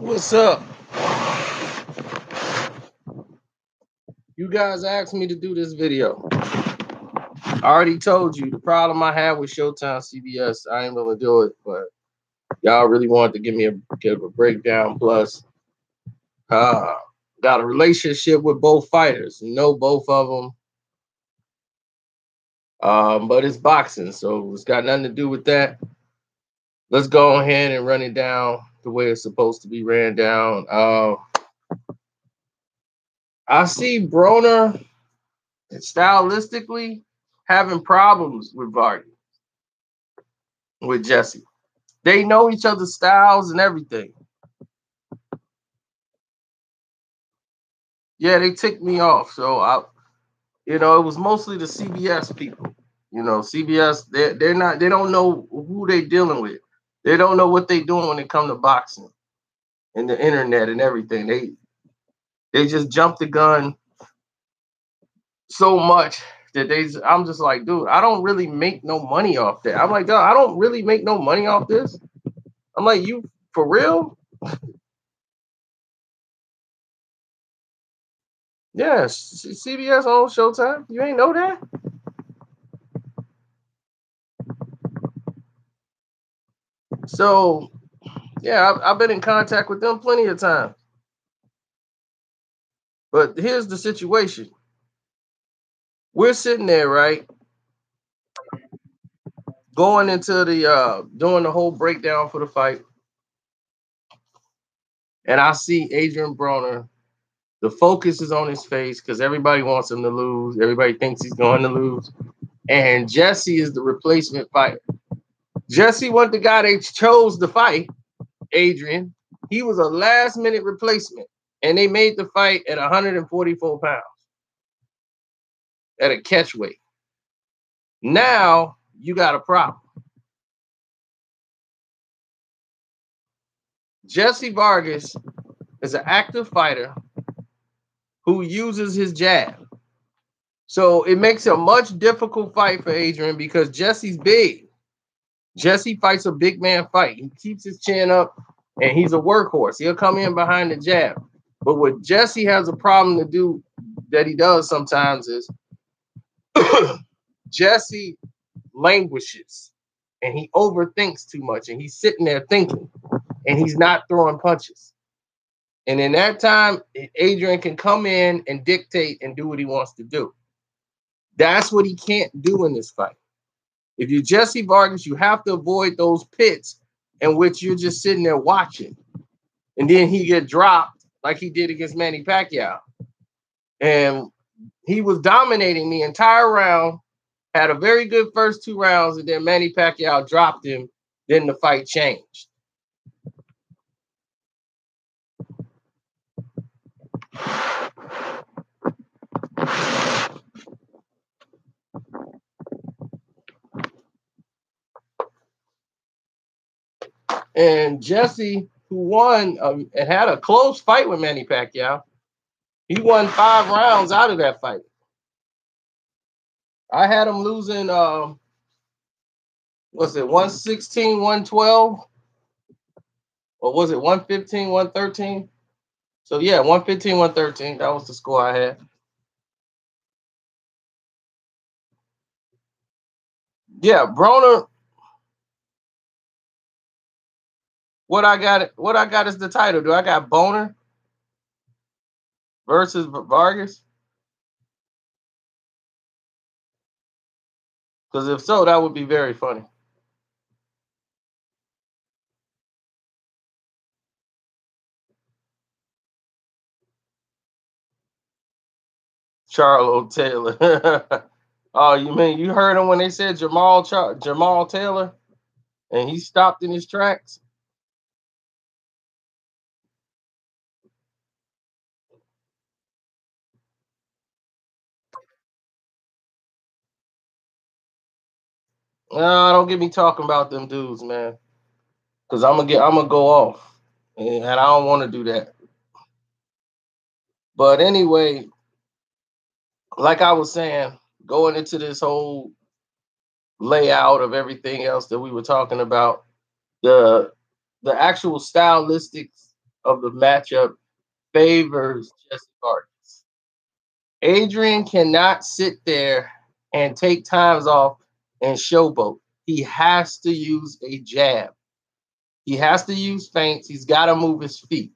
What's up? You guys asked me to do this video. I already told you the problem I had with Showtime CBS. I ain't gonna do it, but y'all really wanted to give a breakdown. Plus, uh, got a relationship with both fighters. Know both of them, but it's boxing, so it's got nothing to do with that. Let's go ahead and run it down the way it's supposed to be ran down. I see Broner stylistically having problems with Vargas, with Jesse. They know each other's styles and everything. Yeah, they ticked me off. So it was mostly the CBS people. CBS, they don't know who they dealing with. They don't know what they doing when it come to boxing and the internet and everything. They just jumped the gun so much that I'm just like, dude, I don't really make no money off that. I'm like, dog, I don't really make no money off this. I'm like, you for real? Yeah, CBS on Showtime. You ain't know that? So yeah, I've been in contact with them plenty of times. But here's the situation. We're sitting there, right? Going into the doing the whole breakdown for the fight. And I see Adrian Broner. The focus is on his face because everybody wants him to lose. Everybody thinks he's going to lose. And Jesse is the replacement fighter. Jesse wasn't the guy they chose to fight, Adrian. He was a last minute replacement. And they made the fight at 144 pounds at a catch weight. Now you got a problem. Jesse Vargas is an active fighter who uses his jab. So it makes a much difficult fight for Adrian because Jesse's big. Jesse fights a big man fight. He keeps his chin up and he's a workhorse. He'll come in behind the jab. But what Jesse has a problem to do that he does sometimes is Jesse languishes and he overthinks too much and he's sitting there thinking and he's not throwing punches. And in that time, Adrian can come in and dictate and do what he wants to do. That's what he can't do in this fight. If you're Jesse Vargas, you have to avoid those pits in which you're just sitting there watching. And then he get dropped like he did against Manny Pacquiao. And he was dominating the entire round, had a very good first two rounds, and then Manny Pacquiao dropped him. Then the fight changed. And Jesse, who won, and had a close fight with Manny Pacquiao, he won 5 rounds out of that fight. I had him losing, was it 116, 112? Or was it 115, 113? So yeah, 115, 113. That was the score I had. Yeah, Broner. What I got is the title. Do I got Boner versus Vargas? Because if so, that would be very funny. Charlo Taylor. Oh, you mean you heard him when they said Jamal Taylor, and he stopped in his tracks? Don't get me talking about them dudes, man. Because I'm gonna go off, and I don't want to do that. But anyway, like I was saying, going into this whole layout of everything else that we were talking about, the actual stylistics of the matchup favors Jesse Vargas. Adrian cannot sit there and take times off and showboat. He has to use a jab. He has to use feints. He's got to move his feet.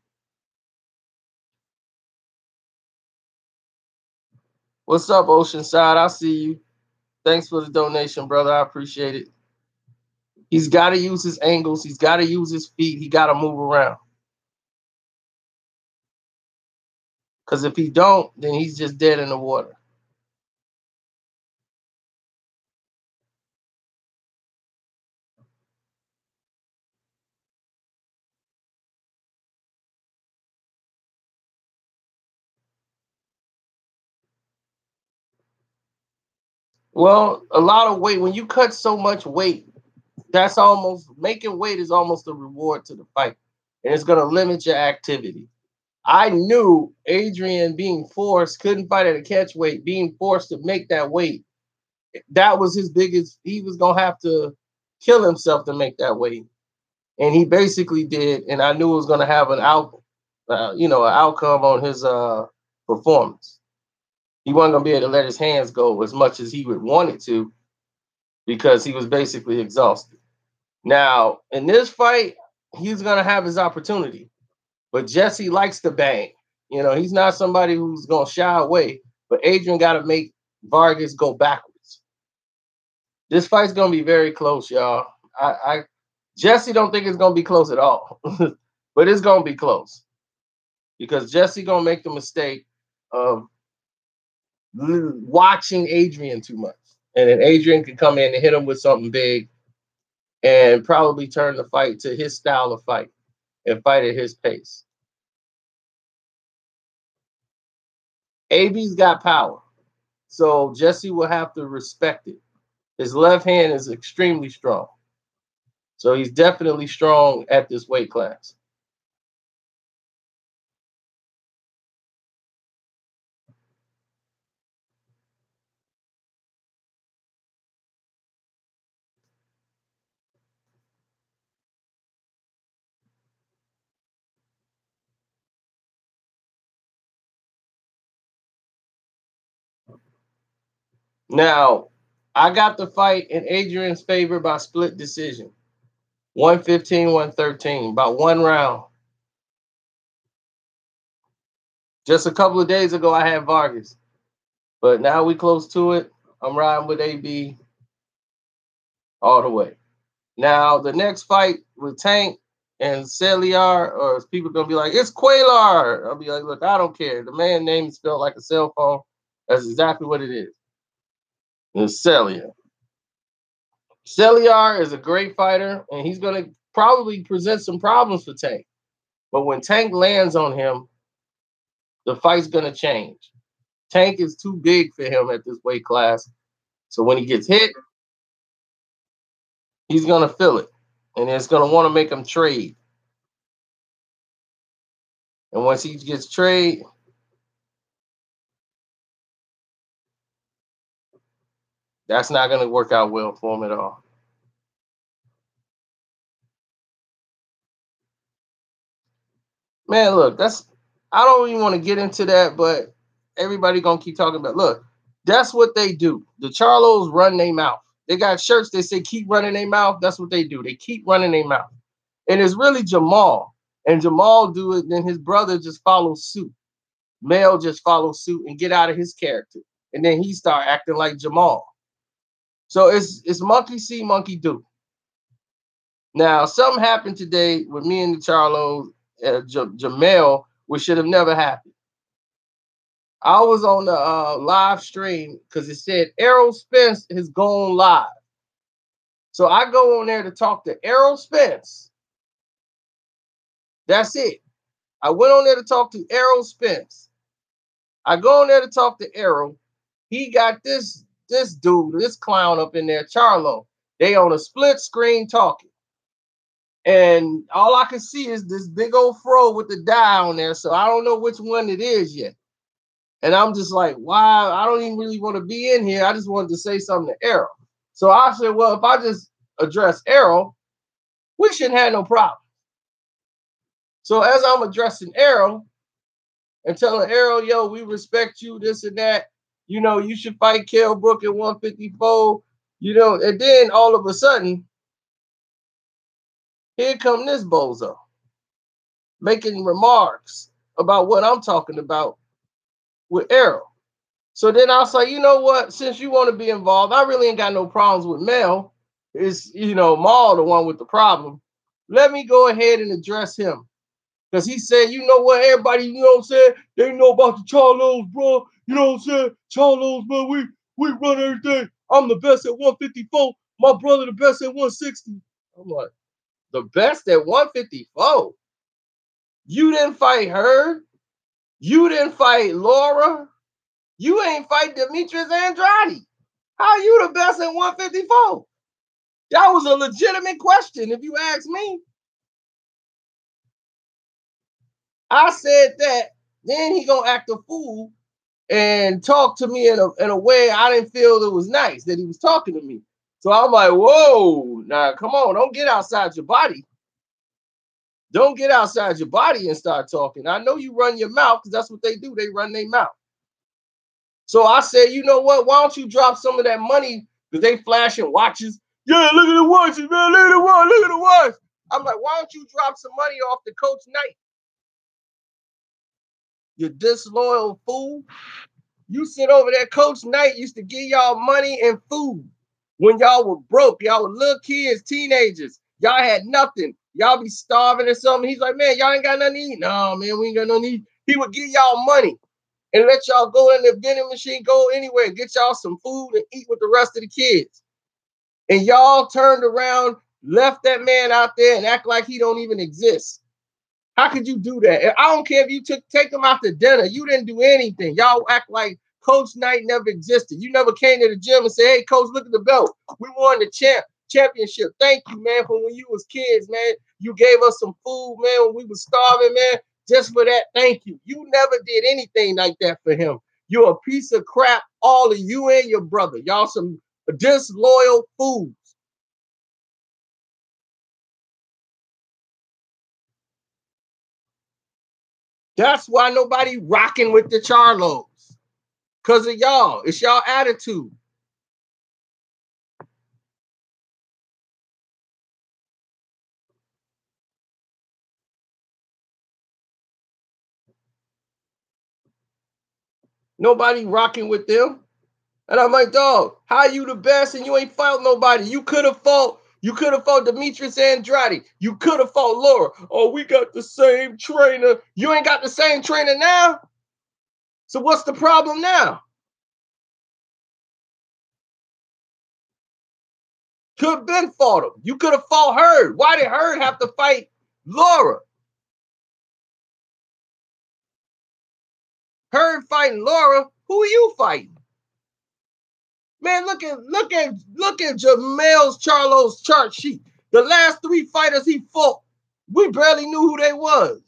What's up, Oceanside? I see you. Thanks for the donation, brother. I appreciate it. He's got to use his angles. He's got to use his feet. He got to move around. Because if he don't, then he's just dead in the water. Well, a lot of weight. When you cut so much weight, that's almost making weight is almost a reward to the fight. And it's going to limit your activity. I knew Adrian being forced, couldn't fight at a catch weight, being forced to make that weight. That was his biggest, he was going to have to kill himself to make that weight. And he basically did. And I knew it was going to have an an outcome on his performance. He wasn't going to be able to let his hands go as much as he would want it to because he was basically exhausted. Now, in this fight, he's going to have his opportunity. But Jesse likes to bang. You know, he's not somebody who's going to shy away. But Adrian got to make Vargas go backwards. This fight's going to be very close, y'all. Jesse don't think it's going to be close at all. But it's going to be close. Because Jesse going to make the mistake of watching Adrian too much. And then Adrian can come in and hit him with something big and probably turn the fight to his style of fight and fight at his pace. AB's got power. So Jesse will have to respect it. His left hand is extremely strong. So he's definitely strong at this weight class. Now, I got the fight in Adrian's favor by split decision. 115, 113, about one round. Just a couple of days ago, I had Vargas. But now we close to it. I'm riding with AB all the way. Now, the next fight with Tank and Celiar, or people going to be like, it's Quaylar. I'll be like, look, I don't care. The man's name is spelled like a cell phone. That's exactly what it is. It's Celiar. Celiar is a great fighter, and he's going to probably present some problems for Tank. But when Tank lands on him, the fight's going to change. Tank is too big for him at this weight class. So when he gets hit, he's going to feel it. And it's going to want to make him trade. And once he gets trade, that's not going to work out well for him at all. Man, look, I don't even want to get into that, but everybody going to keep talking about, look, that's what they do. The Charlos run their mouth. They got shirts, they say keep running their mouth. That's what they do. They keep running their mouth. And it's really Jamal. And Jamal do it, then his brother just follows suit. Mel just follows suit and get out of his character. And then he start acting like Jamal. So it's monkey see, monkey do. Now, something happened today with me and the Charlos, Jamel, which should have never happened. I was on the live stream because it said Errol Spence has gone live. So I go on there to talk to Errol Spence. That's it. I went on there to talk to Errol Spence. I go on there to talk to Errol. He got this dude, this clown up in there, Charlo. They on a split screen talking. And all I can see is this big old fro with the dye on there. So I don't know which one it is yet. And I'm just like, wow, I don't even really want to be in here. I just wanted to say something to Errol. So I said, well, if I just address Errol, we shouldn't have no problem. So as I'm addressing Arrow and telling Arrow, yo, we respect you, this and that, you know, you should fight Kell Brook at 154, you know, and then all of a sudden, here come this bozo making remarks about what I'm talking about with Arrow. So then I was like, you know what? Since you want to be involved, I really ain't got no problems with Mel. It's, you know, Maul, the one with the problem. Let me go ahead and address him. Because he said, you know what, everybody, you know what I'm saying? They know about the Charlos, bro. You know what I'm saying? Charlos, bro, we run everything. I'm the best at 154. My brother the best at 160. I'm like, the best at 154? You didn't fight her. You didn't fight Laura. You ain't fight Demetrius Andrade. How you the best at 154? That was a legitimate question, if you ask me. I said that, then he gonna act a fool and talk to me in a way I didn't feel it was nice that he was talking to me. So I'm like, whoa, now come on, don't get outside your body. Don't get outside your body and start talking. I know you run your mouth because that's what they do. They run their mouth. So I said, you know what? Why don't you drop some of that money? Because they flashing watches. Yeah, look at the watches, man. Look at the watch. Look at the watch. I'm like, why don't you drop some money off the Coach Knight? You disloyal fool. You sit over there. Coach Knight used to give y'all money and food when y'all were broke. Y'all were little kids, teenagers. Y'all had nothing. Y'all be starving or something. He's like, man, y'all ain't got nothing to eat. No, man, we ain't got nothing to eat. He would give y'all money and let y'all go in the vending machine, go anywhere, get y'all some food and eat with the rest of the kids. And y'all turned around, left that man out there and act like he don't even exist. How could you do that? I don't care if you take him out to dinner. You didn't do anything. Y'all act like Coach Knight never existed. You never came to the gym and said, hey, Coach, look at the belt. We won the championship. Thank you, man, for when you was kids, man. You gave us some food, man, when we was starving, man. Just for that, thank you. You never did anything like that for him. You're a piece of crap, all of you and your brother. Y'all some disloyal fools. That's why nobody rocking with the Charlos. Because of y'all. It's y'all attitude. Nobody rocking with them. And I'm like, dog, how you the best and you ain't fought nobody? You could have fought Demetrius Andrade. You could have fought Laura. Oh, we got the same trainer. You ain't got the same trainer now? So what's the problem now? Could have been fought him. You could have fought Hurd. Why did Hurd have to fight Laura? Hurd fighting Laura. Who are you fighting? Man, look at Jamel's Charlo's chart sheet. The last three fighters he fought, we barely knew who they was.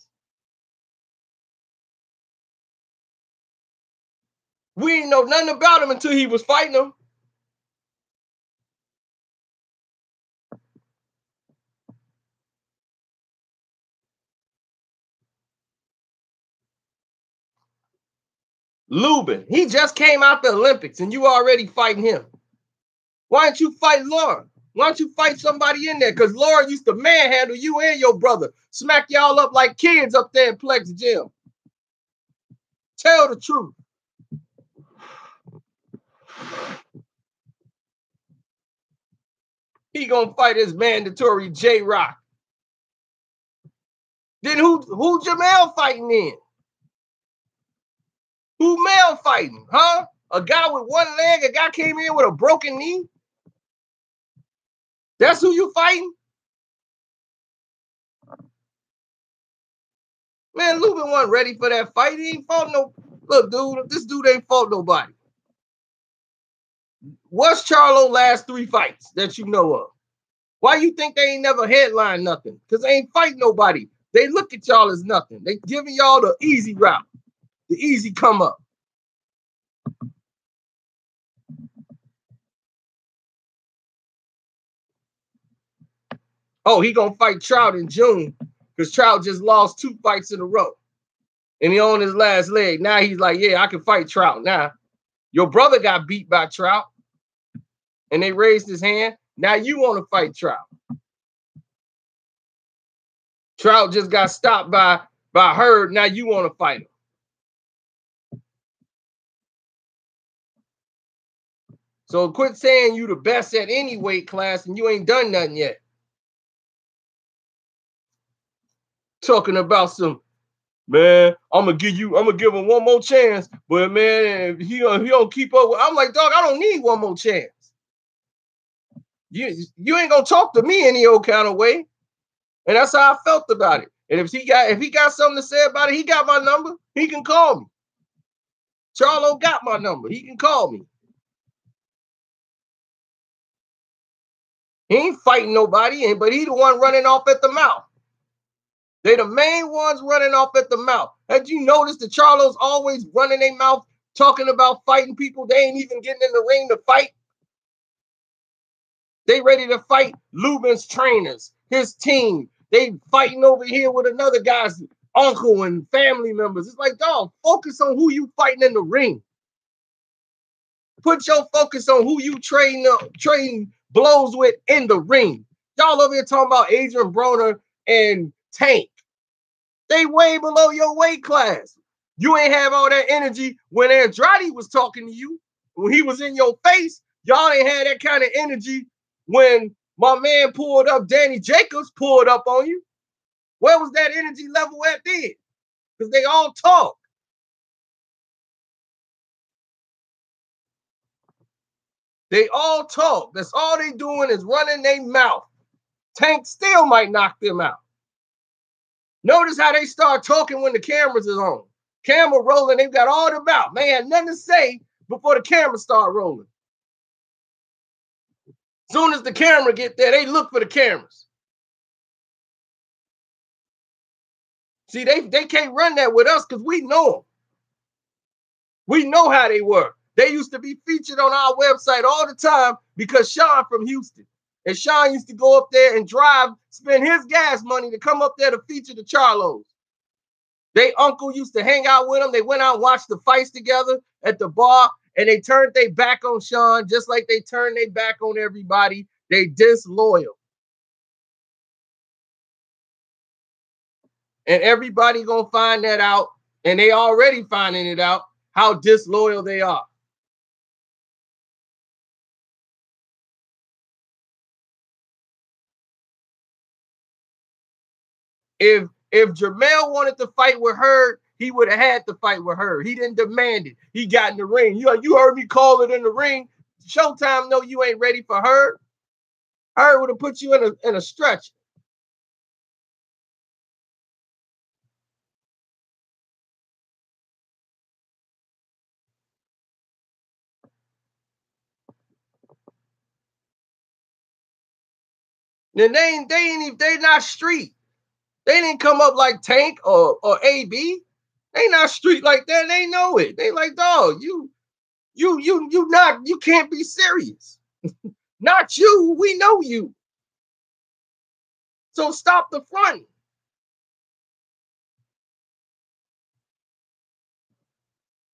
We didn't know nothing about him until he was fighting them. Lubin, he just came out the Olympics and you already fighting him. Why don't you fight Laura? Why don't you fight somebody in there? Because Laura used to manhandle you and your brother, smack y'all up like kids up there in Plex Gym. Tell the truth. He gonna fight his mandatory J-Rock. Then who Jamel fighting in? Who Mel fighting? Huh? A guy with one leg, a guy came in with a broken knee? That's who you fighting? Man, Lubin wasn't ready for that fight. He ain't fought no. Look, dude, this dude ain't fought nobody. What's Charlo's last three fights that you know of? Why you think they ain't never headlined nothing? Because they ain't fight nobody. They look at y'all as nothing. They giving y'all the easy route, the easy come up. Oh, he gonna fight Trout in June because Trout just lost 2 fights in a row. And he on his last leg. Now he's like, yeah, I can fight Trout. Now, your brother got beat by Trout, and they raised his hand. Now you want to fight Trout. Trout just got stopped by Hurd. Now you want to fight him. So quit saying you the best at any weight class and you ain't done nothing yet. Talking about some, man, I'm gonna give him one more chance, but man, if he don't keep up with, I'm like, dog, I don't need one more chance. You ain't gonna talk to me any old kind of way. And that's how I felt about it. And if he got something to say about it, he got my number. He can call me. Charlo got my number. He can call me. He ain't fighting nobody, but he the one running off at the mouth. They the main ones running off at the mouth. Had you noticed the Charlos always running their mouth talking about fighting people? They ain't even getting in the ring to fight. They ready to fight Lubin's trainers, his team. They fighting over here with another guy's uncle and family members. It's like, dog, focus on who you fighting in the ring. Put your focus on who you trading blows with in the ring. Y'all over here talking about Adrian Broner and Tank. They way below your weight class. You ain't have all that energy when Andrade was talking to you. When he was in your face, y'all ain't had that kind of energy when my man pulled up, Danny Jacobs pulled up on you. Where was that energy level at then? Because they all talk. They all talk. That's all they doing is running their mouth. Tank still might knock them out. Notice how they start talking when the cameras is on. Camera rolling, they've got all the mouth. They had nothing to say before the camera start rolling. Soon as the camera get there, they look for the cameras. See, they can't run that with us because we know them. We know how they were. They used to be featured on our website all the time because Sean from Houston. And Sean used to go up there and spend his gas money to come up there to feature the Charlos. They uncle used to hang out with them. They went out and watched the fights together at the bar, and they turned their back on Sean just like they turned their back on everybody. They disloyal. And everybody gonna find that out, and they already finding it out, how disloyal they are. If Jermell wanted to fight with Hurd, he would have had to fight with Hurd. He didn't demand it. He got in the ring. You heard me call it in the ring. Showtime, no, you ain't ready for Hurd. Hurd would have put you in a stretch. Then they not street. They didn't come up like Tank or AB. They not street like that. They know it. They like, dog, you can't be serious. Not you. We know you. So stop the front.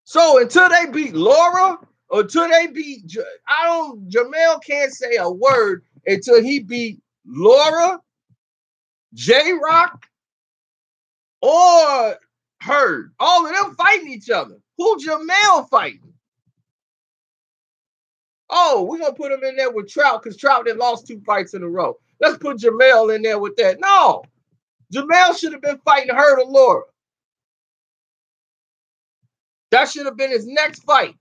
So until they beat Laura, or until they beat, Jermell can't say a word until he beat Laura, J-Rock, or Hurd. All of them fighting each other. Who Jermell fighting? Oh, we're going to put him in there with Trout because Trout had lost 2 fights in a row. Let's put Jermell in there with that. No. Jermell should have been fighting Hurd or Laura. That should have been his next fight.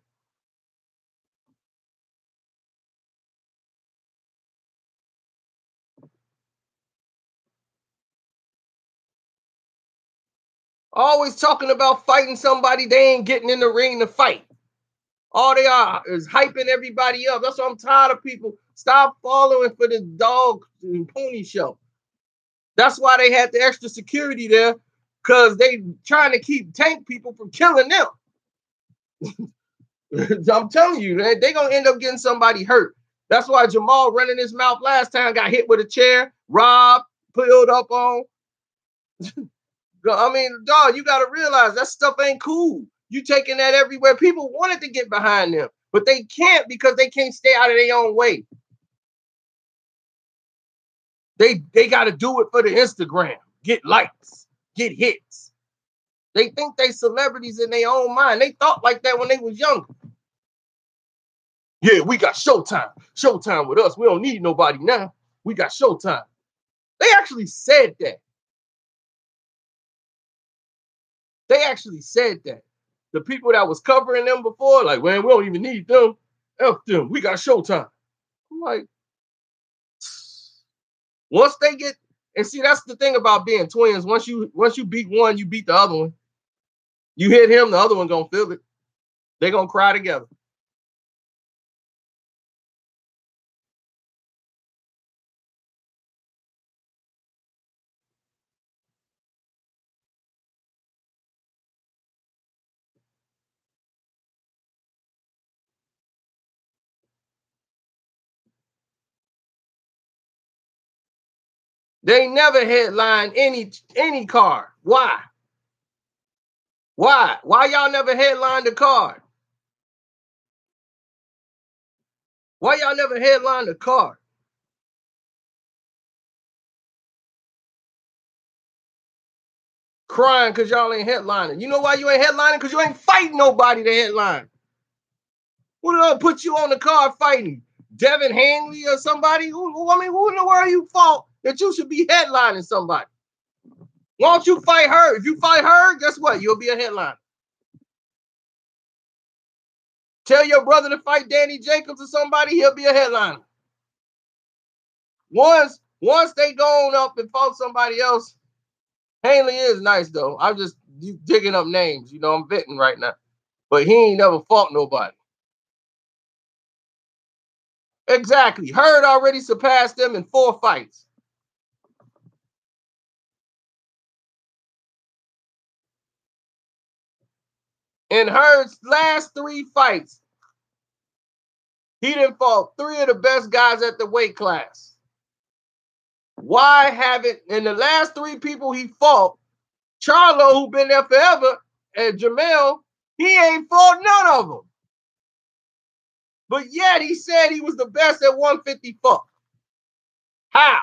Always talking about fighting somebody they ain't getting in the ring to fight. All they are is hyping everybody up. That's why I'm tired of people. Stop following for the dog and pony show. That's why they had the extra security there, because they trying to keep Tank people from killing them. I'm telling you, they're going to end up getting somebody hurt. That's why Jamal running his mouth last time got hit with a chair, robbed, pulled up on. I mean, dog, you got to realize that stuff ain't cool. You taking that everywhere. People wanted to get behind them, but they can't because they can't stay out of their own way. They got to do it for the Instagram, get likes, get hits. They think they celebrities in their own mind. They thought like that when they was younger. Yeah, we got Showtime. Showtime with us. We don't need nobody now. We got Showtime. They actually said that. They actually said that. The people that was covering them before, like, man, we don't even need them. F them. We got Showtime. I'm like, once they get, and see, that's the thing about being twins. Once you beat one, you beat the other one. You hit him, the other one gonna feel it. They're gonna cry together. They never headline any card. Why? Why? Why y'all never headlined the card? Why y'all never headlined the card? Crying because y'all ain't headlining. You know why you ain't headlining? Because you ain't fighting nobody to headline. Who did I put you on the card fighting? Devin Hanley or somebody? Who in the world you fought that you should be headlining somebody? Why don't you fight her? If you fight her, guess what? You'll be a headliner. Tell your brother to fight Danny Jacobs or somebody, he'll be a headliner. Once they go on up and fought somebody else, Hanley is nice though. I'm just digging up names. You know, I'm vetting right now. But he ain't never fought nobody. Exactly. Hurd already surpassed them in 4 fights. In Hurd's last 3 fights, he done fought 3 of the best guys at the weight class. Why haven't, in the last 3 people he fought, Charlo, who been there forever, and Jamel, he ain't fought none of them. But yet he said he was the best at 154. How?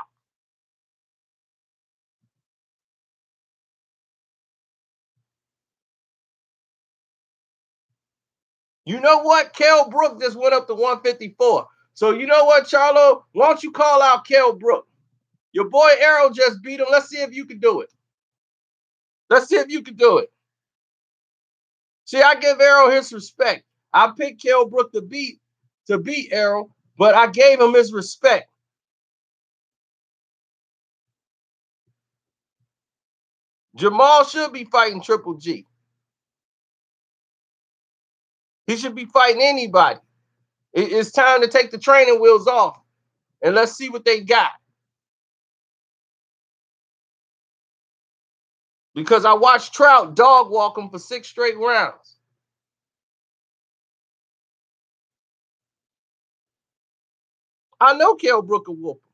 You know what? Kell Brook just went up to 154. So you know what, Charlo? Why don't you call out Kell Brook? Your boy Arrow just beat him. Let's see if you can do it. Let's see if you can do it. See, I give Arrow his respect. I picked Kell Brook to beat Arrow, but I gave him his respect. Jamal should be fighting Triple G. He should be fighting anybody. It's time to take the training wheels off and let's see what they got. Because I watched Trout dog walk him for 6 straight rounds. I know Kell Brook will whoop him.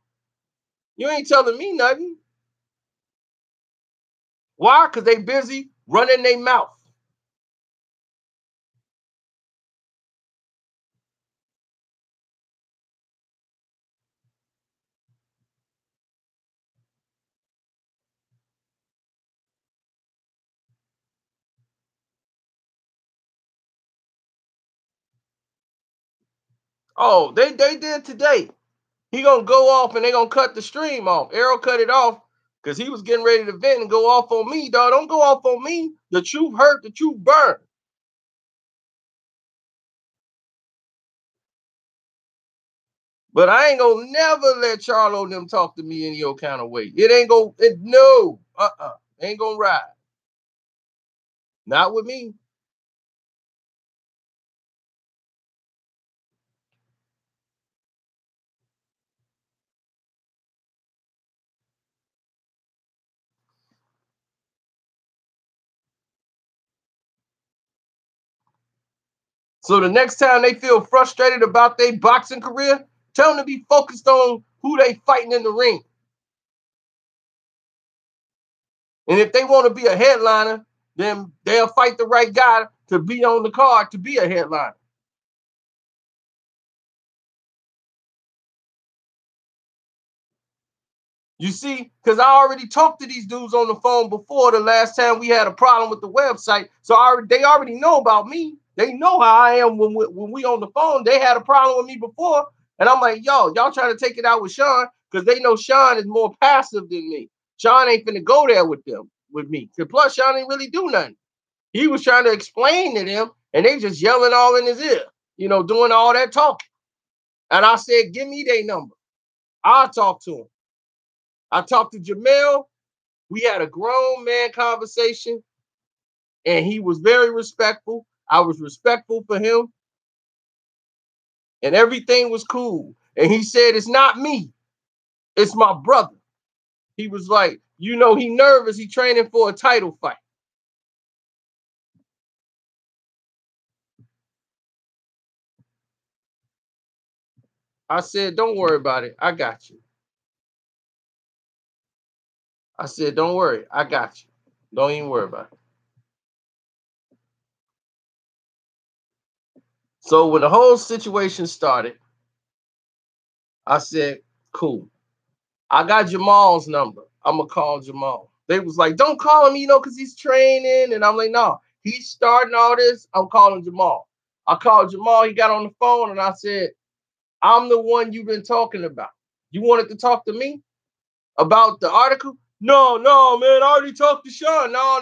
You ain't telling me nothing. Why? Because they busy running their mouth. Oh, they did today. He gonna go off and they gonna cut the stream off. Arrow cut it off because he was getting ready to vent and go off on me, dog. Don't go off on me. The truth hurt, the truth burn. But I ain't gonna never let Charlo and them talk to me any old kind of way. It ain't gonna, no, ain't gonna ride. Not with me. So the next time they feel frustrated about their boxing career, tell them to be focused on who they fighting in the ring. And if they want to be a headliner, then they'll fight the right guy to be on the card to be a headliner. You see, because I already talked to these dudes on the phone before the last time we had a problem with the website. So they already know about me. They know how I am when we on the phone. They had a problem with me before. And I'm like, yo, y'all trying to take it out with Sean because they know Sean is more passive than me. Sean ain't finna go there with me. And plus, Sean ain't really do nothing. He was trying to explain to them, and they just yelling all in his ear, doing all that talking. And I said, give me their number. I'll talk to him. I talked to Jamel. We had a grown man conversation, and he was very respectful. I was respectful for him, and everything was cool. And he said, it's not me. It's my brother. He was like, he nervous. He training for a title fight. I said, don't worry about it. I got you. I said, don't worry. I got you. Don't even worry about it. So when the whole situation started, I said, cool. I got Jamal's number. I'm going to call Jamal. They was like, don't call him, because he's training. And I'm like, no, he's starting all this. I'm calling Jamal. I called Jamal. He got on the phone and I said, I'm the one you've been talking about. You wanted to talk to me about the article? No, man. I already talked to Sean. No.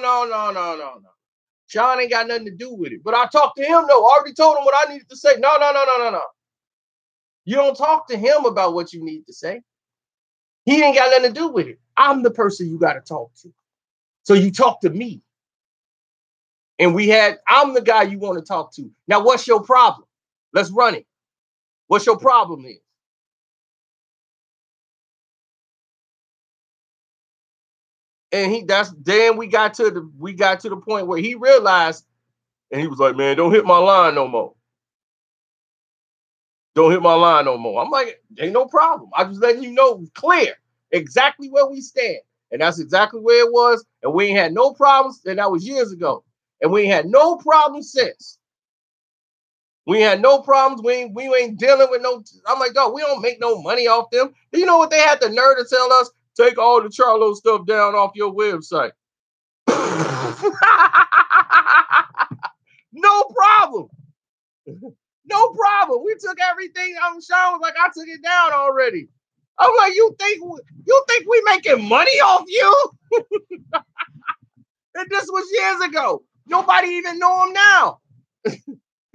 Sean ain't got nothing to do with it. But I talked to him, though. I already told him what I needed to say. No. You don't talk to him about what you need to say. He ain't got nothing to do with it. I'm the person you got to talk to. So you talk to me. And I'm the guy you want to talk to. Now, what's your problem? Let's run it. What's your problem is? And then we got to the point where he realized, and he was like, man, don't hit my line no more. Don't hit my line no more. I'm like, ain't no problem. I'm just letting you know clear exactly where we stand. And that's exactly where it was. And we ain't had no problems. And that was years ago. And we ain't had no problems since. We had no problems. We ain't dealing with no. I'm like, dog, we don't make no money off them. Do you know what they had the nerve to tell us? Take all the Charlo stuff down off your website. No problem. No problem. We took everything. Sean was like, I took it down already. I'm like, you think we making money off you? And this was years ago. Nobody even know them now.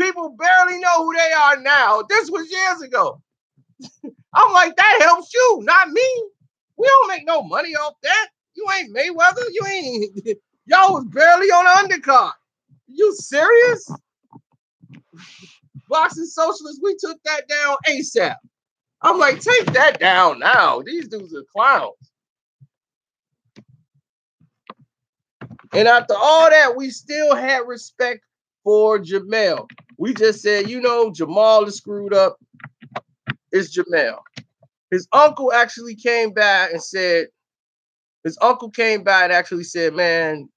People barely know who they are now. This was years ago. I'm like, that helps you, not me. We don't make no money off that. You ain't Mayweather. Y'all was barely on the undercard. You serious? Boxing Socialists, we took that down ASAP. I'm like, take that down now. These dudes are clowns. And after all that, we still had respect for Jamel. We just said, Jamal is screwed up. It's Jamel. His uncle actually came by and actually said, man,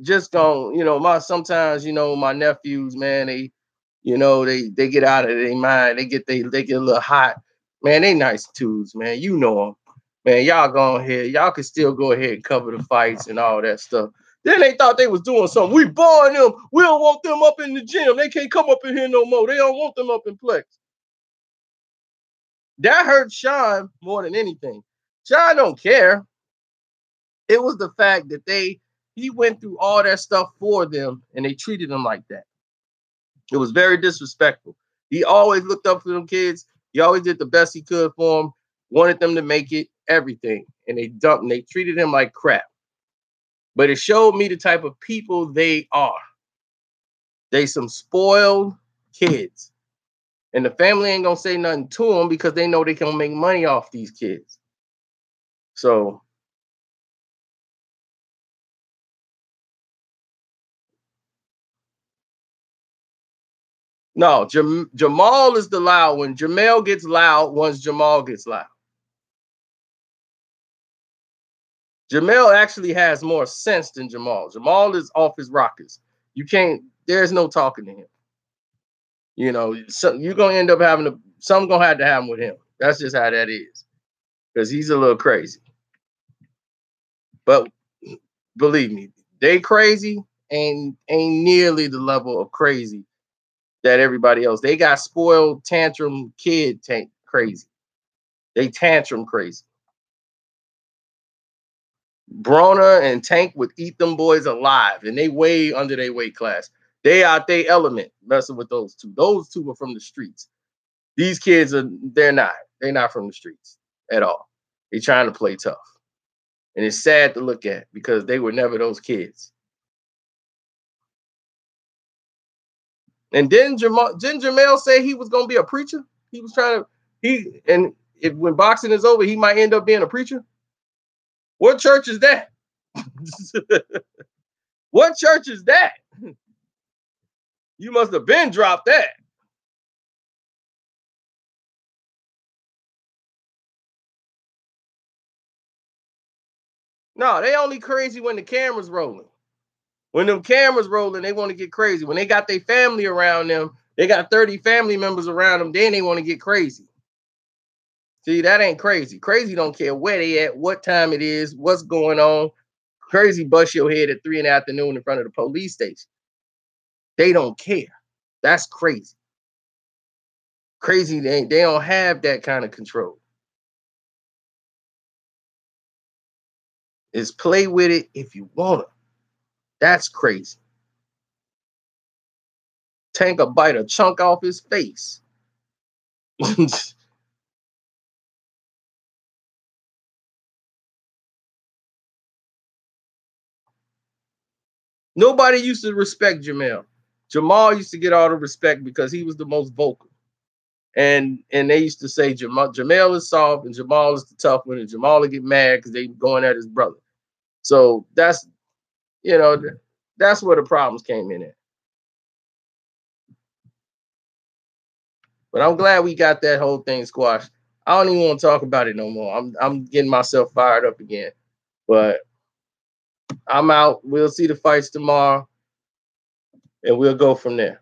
just don't, sometimes, my nephews, man, they get out of their mind. They get a little hot. Man, they nice dudes, man. You know them. Man, y'all go ahead. Y'all can still go ahead and cover the fights and all that stuff. Then they thought they was doing something. We barring them. We don't want them up in the gym. They can't come up in here no more. They don't want them up in Plex. That hurt Sean more than anything. Sean don't care. It was the fact that he went through all that stuff for them and they treated him like that. It was very disrespectful. He always looked up for them kids. He always did the best he could for them, wanted them to make it, everything. And they treated him like crap. But it showed me the type of people they are. They some spoiled kids. And the family ain't going to say nothing to them because they know they can make money off these kids. So. No, Jamal is the loud one. Jamel gets loud once Jamal gets loud. Jamel actually has more sense than Jamal. Jamal is off his rockers. You can't. There's no talking to him. You know, so you're gonna end up having to. Something gonna have to happen with him. That's just how that is. Because he's a little crazy. But believe me, they crazy ain't nearly the level of crazy that everybody else. They got spoiled tantrum kid tank crazy. They tantrum crazy. Broner and Tank would eat them boys alive, and they way under their weight class. They out their element messing with those two. Those two are from the streets. These kids are they're not. They're not from the streets at all. They trying to play tough. And it's sad to look at because they were never those kids. And didn't Jamel say he was gonna be a preacher? He was trying to if when boxing is over, he might end up being a preacher. What church is that? What church is that? You must have been dropped that. No, they only crazy when the camera's rolling. When them cameras rolling, they want to get crazy. When they got their family around them, they got 30 family members around them, then they want to get crazy. See, that ain't crazy. Crazy don't care where they at, what time it is, what's going on. Crazy bust your head at 3 in the afternoon in front of the police station. They don't care. That's crazy. Crazy, they don't have that kind of control. Is play with it if you want to. That's crazy. Tank a bite a chunk off his face. Nobody used to respect Jamel. Jamal used to get all the respect because he was the most vocal. And they used to say Jamel is soft and Jamal is the tough one, and Jamal would get mad because they going at his brother. So that's that's where the problems came in at. But I'm glad we got that whole thing squashed. I don't even want to talk about it no more. I'm getting myself fired up again. But I'm out. We'll see the fights tomorrow, and we'll go from there.